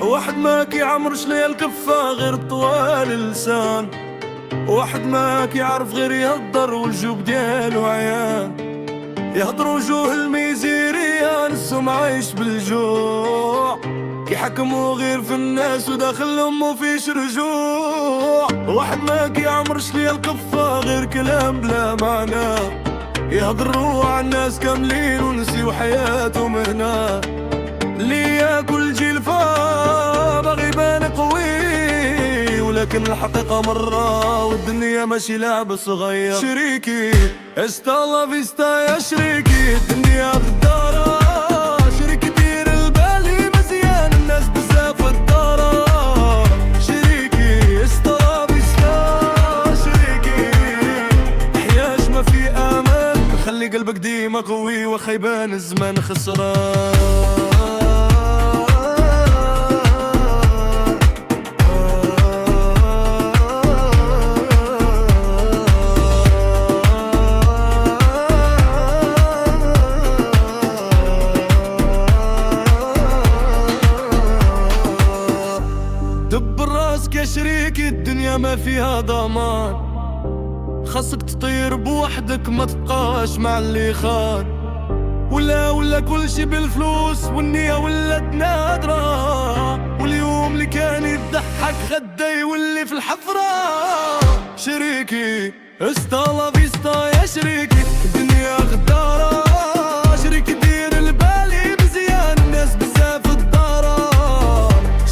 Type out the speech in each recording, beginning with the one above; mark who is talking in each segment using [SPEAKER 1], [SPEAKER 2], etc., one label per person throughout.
[SPEAKER 1] واحد ما كيعمرش ليا الكفة غير طوال اللسان، واحد ما كيعرف غير يهضر والجوب ديالو عيان. يهضر وجوه الميزيرية نسهم عايش بالجوع، كيحكمو غير في الناس وداخلهم مفيش رجوع. واحد ما كيعمرش ليا الكفة غير كلام بلا معنى، يهضروا عن الناس كاملين ونسيو حياتهم هنا. اللي ياكل جلفا باغي يبان قوي، ولكن الحقيقة مرة والدنيا ماشي لعب صغير. شريكي استالا فيستا يا شريكي، الدنيا غدارة. شريكي دير البالي مزيان، الناس بزاف غدارة. شريكي استالا فيستا شريكي، حياش ما في امان، خلي قلبك ديما قوي وخيبان الزمان خسران. دب راسك يا شريكي، الدنيا ما فيها ضمان، خاصك تطير بوحدك ما تبقاش مع اللي خان. ولا كل شي بالفلوس والنية ولات نادرة، واليوم اللي كان يضحك غدا يولي في الحفرة. شريكي استالا فيستا يا شريكي، الدنيا غدارة. شريكي دير البالي مزيان، الناس بزاف الدارة.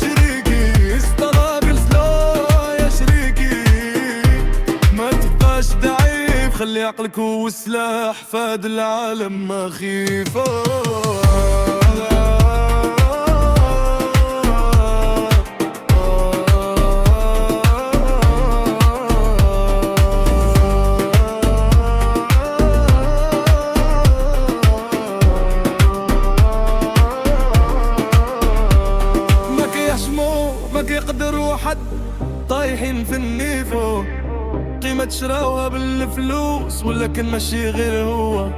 [SPEAKER 1] شريكي استالا فيستا يا شريكي، ما تبقاش ضعيف، خلي عقلك هو السلاح، فاد العالم ما خيفه. ما كيقدروا حد، طايحين في النيفو، قيمة شراوها بالفلوس ولكن ماشي غير هو.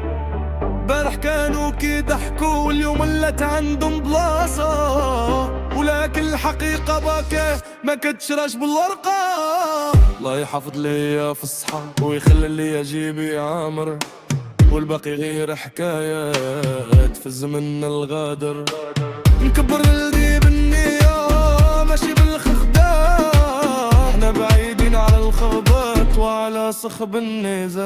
[SPEAKER 1] بارح كانوا كيضحكوا واليوم ولات عندهم بلاصة، ولكن الحقيقة باكيه ما كتشراش بالورقة. الله يحافظ ليا في الصحة ويخلي ليا جيبي عامر، والباقي غير حكايات في الزمن الغادر. نكبر الدي بالنية ماشي بالخداع، احنا بعيدين على الخربات وعلى صخب النزاع.